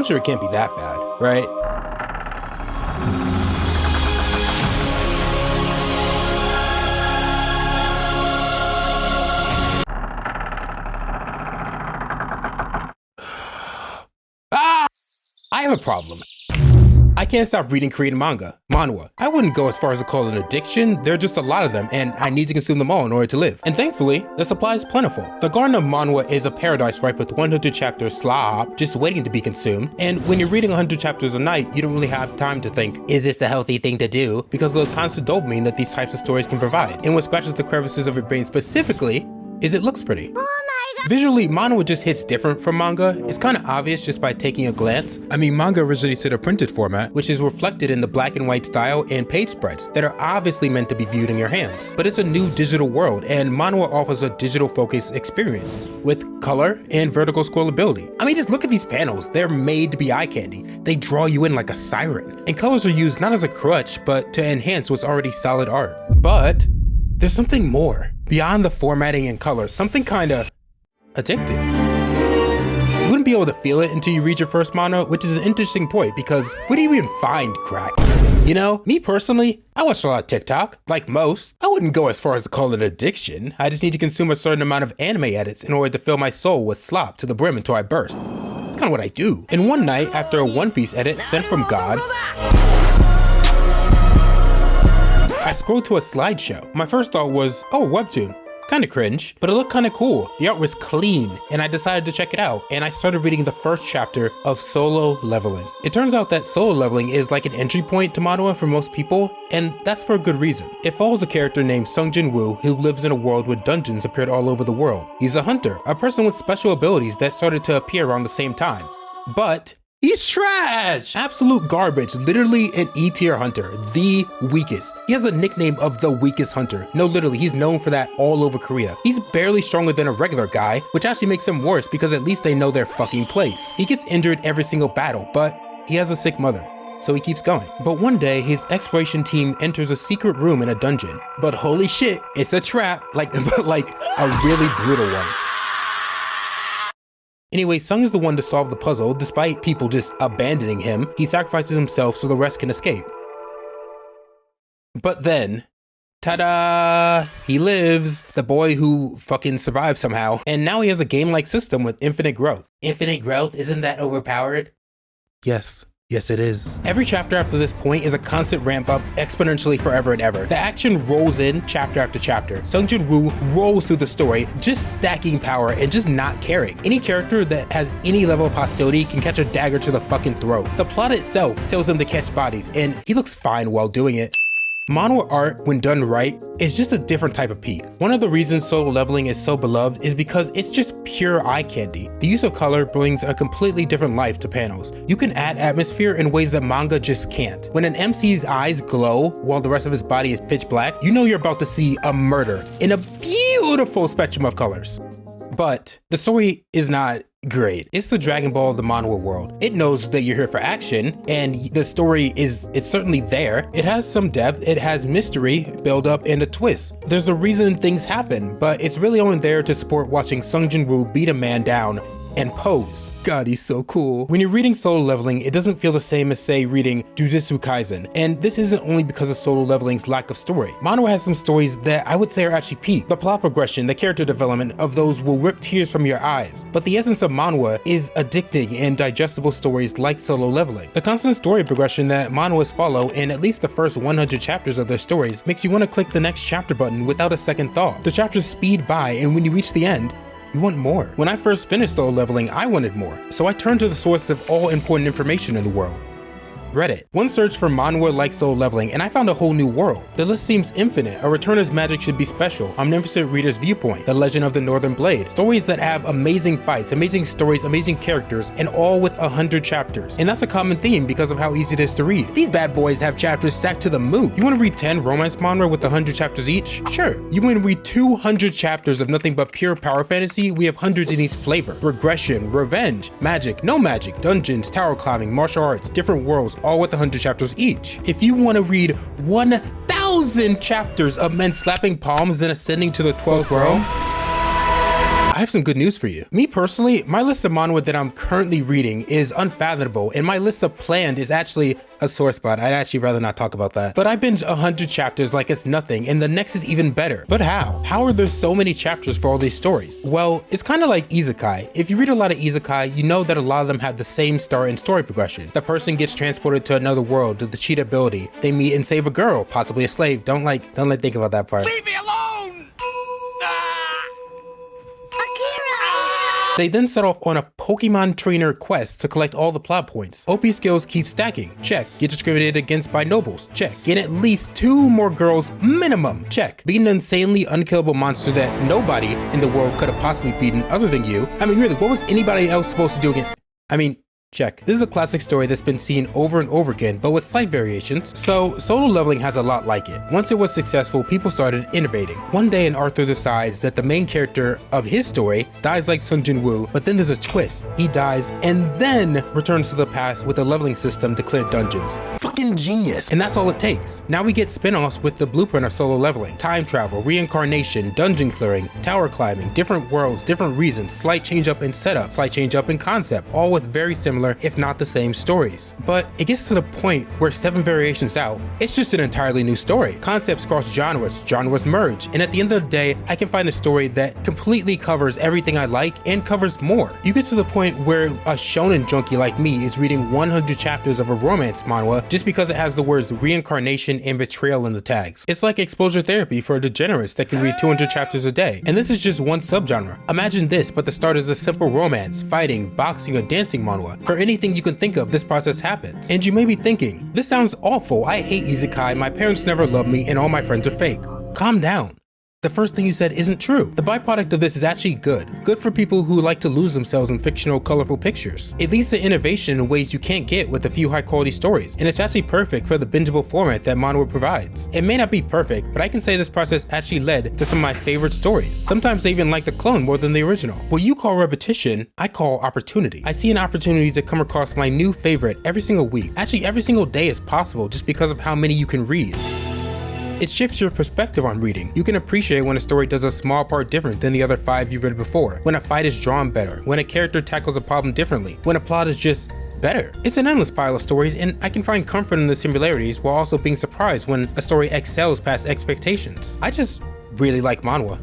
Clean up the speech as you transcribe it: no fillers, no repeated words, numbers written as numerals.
I'm sure it can't be that bad, right? Ah! I have a problem. I can't stop reading Korean manga, Manhwa. I wouldn't go as far as to call it an addiction, there are just a lot of them and I need to consume them all in order to live. And thankfully, the supply is plentiful. The Garden of Manhwa is a paradise ripe with 100 chapters slop, just waiting to be consumed. And when you're reading 100 chapters a night, you don't really have time to think, is this the healthy thing to do? Because of the constant dopamine that these types of stories can provide. And what scratches the crevices of your brain specifically is it looks pretty. Visually, manhwa just hits different from manga. It's kind of obvious just by taking a glance. I mean, manga originally stood a printed format, which is reflected in the black and white style and page spreads that are obviously meant to be viewed in your hands. But it's a new digital world, and manhwa offers a digital focused experience with color and vertical scrollability. I mean, just look at these panels. They're made to be eye candy. They draw you in like a siren. And colors are used not as a crutch, but to enhance what's already solid art. But there's something more. Beyond the formatting and colors, something kinda addictive. You wouldn't be able to feel it until you read your first manga, which is an interesting point because where do you even find crack? You know, me personally, I watch a lot of TikTok, like most. I wouldn't go as far as to call it an addiction. I just need to consume a certain amount of anime edits in order to fill my soul with slop to the brim until I burst. That's kind of what I do. And one night, after a One Piece edit sent from God, I scrolled to a slideshow. My first thought was, oh, webtoon. Kinda cringe, but it looked kinda cool. The art was clean, and I decided to check it out, and I started reading the first chapter of Solo Leveling. It turns out that solo leveling is like an entry point to manhwa for most people, and that's for a good reason. It follows a character named Sungjin Woo who lives in a world where dungeons appeared all over the world. He's a hunter, a person with special abilities that started to appear around the same time. But he's trash! Absolute garbage, literally an E-tier hunter, the weakest. He has a nickname of the weakest hunter. No, literally, he's known for that all over Korea. He's barely stronger than a regular guy, which actually makes him worse because at least they know their fucking place. He gets injured every single battle, but he has a sick mother, so he keeps going. But one day, his exploration team enters a secret room in a dungeon. But holy shit, it's a trap, but like a really brutal one. Anyway, Sung is the one to solve the puzzle. Despite people just abandoning him, he sacrifices himself so the rest can escape. But then, ta-da! He lives, the boy who fucking survived somehow, and now he has a game-like system with infinite growth. Infinite growth? Isn't that overpowered? Yes. Yes, it is. Every chapter after this point is a constant ramp up exponentially forever and ever. The action rolls in chapter after chapter. Sungjin Woo rolls through the story, just stacking power and just not caring. Any character that has any level of hostility can catch a dagger to the fucking throat. The plot itself tells him to catch bodies, and he looks fine while doing it. Manhwa art, when done right, is just a different type of peak. One of the reasons Solo Leveling is so beloved is because it's just pure eye candy. The use of color brings a completely different life to panels. You can add atmosphere in ways that manga just can't. When an MC's eyes glow while the rest of his body is pitch black, you know you're about to see a murder in a beautiful spectrum of colors. But the story is not great. It's the Dragon Ball of the manhwa world. It knows that you're here for action, and the story it's certainly there. It has some depth, it has mystery, build up, and a twist. There's a reason things happen, but it's really only there to support watching Sungjin Woo beat a man down and pose. God, he's so cool. When you're reading Solo Leveling, it doesn't feel the same as, say, reading Jujutsu Kaisen. And this isn't only because of Solo Leveling's lack of story. Manhwa has some stories that I would say are actually peak. The plot progression, the character development of those will rip tears from your eyes. But the essence of manhwa is addicting and digestible stories like Solo Leveling. The constant story progression that manhwas follow in at least the first 100 chapters of their stories makes you want to click the next chapter button without a second thought. The chapters speed by, and when you reach the end, you want more. When I first finished Solo Leveling, I wanted more. So I turned to the source of all important information in the world. Reddit. One search for manhwa like Solo Leveling and I found a whole new world. The list seems infinite. A returner's magic should be special. Omnificent reader's viewpoint. The Legend of the Northern Blade. Stories that have amazing fights, amazing stories, amazing characters, and all with 100 chapters. And that's a common theme because of how easy it is to read. These bad boys have chapters stacked to the moon. You want to read 10 romance manhwa with 100 chapters each? Sure. You want to read 200 chapters of nothing but pure power fantasy? We have hundreds in each flavor. Regression, revenge, magic, no magic, dungeons, tower climbing, martial arts, different worlds, all with 100 chapters each. If you want to read 1,000 chapters of men slapping palms and ascending to the 12th realm, I have some good news for you. Me personally, my list of manhwa that I'm currently reading is unfathomable, and my list of planned is actually a sore spot. I'd actually rather not talk about that. But I binged 100 chapters like it's nothing, and the next is even better. But how? How are there so many chapters for all these stories? Well, it's kind of like isekai. If you read a lot of isekai, you know that a lot of them have the same start and story progression. The person gets transported to another world with the cheat ability. They meet and save a girl, possibly a slave. Don't think about that part. Leave me alone! They then set off on a Pokemon trainer quest to collect all the plot points. OP skills keep stacking, check. Get discriminated against by nobles, check. Get at least 2 more girls minimum, check. Beat an insanely unkillable monster that nobody in the world could have possibly beaten other than you. I mean, really, what was anybody else supposed to do against? Check. This is a classic story that's been seen over and over again, but with slight variations. So, solo leveling has a lot like it. Once it was successful, people started innovating. One day, an author decides that the main character of his story dies like Sun Jin-woo, but then there's a twist. He dies and then returns to the past with a leveling system to clear dungeons. Fucking genius. And that's all it takes. Now we get spin-offs with the blueprint of solo leveling. Time travel, reincarnation, dungeon clearing, tower climbing, different worlds, different reasons, slight change up in setup, slight change up in concept, all with very similar if not the same stories. But it gets to the point where 7 variations out, it's just an entirely new story. Concepts cross genres merge, and at the end of the day, I can find a story that completely covers everything I like and covers more. You get to the point where a shonen junkie like me is reading 100 chapters of a romance manhwa just because it has the words reincarnation and betrayal in the tags. It's like exposure therapy for degenerates that can read 200 chapters a day. And this is just one subgenre. Imagine this, but the start is a simple romance, fighting, boxing, or dancing manhwa. For anything you can think of, this process happens. And you may be thinking, this sounds awful, I hate isekai, my parents never loved me, and all my friends are fake. Calm down. The first thing you said isn't true. The byproduct of this is actually good. Good for people who like to lose themselves in fictional, colorful pictures. It leads to innovation in ways you can't get with a few high-quality stories, and it's actually perfect for the bingeable format that manhwa provides. It may not be perfect, but I can say this process actually led to some of my favorite stories. Sometimes I even like the clone more than the original. What you call repetition, I call opportunity. I see an opportunity to come across my new favorite every single week. Actually, every single day is possible just because of how many you can read. It shifts your perspective on reading. You can appreciate when a story does a small part different than the other 5 you read before, when a fight is drawn better, when a character tackles a problem differently, when a plot is just better. It's an endless pile of stories, and I can find comfort in the similarities while also being surprised when a story excels past expectations. I just really like manhwa.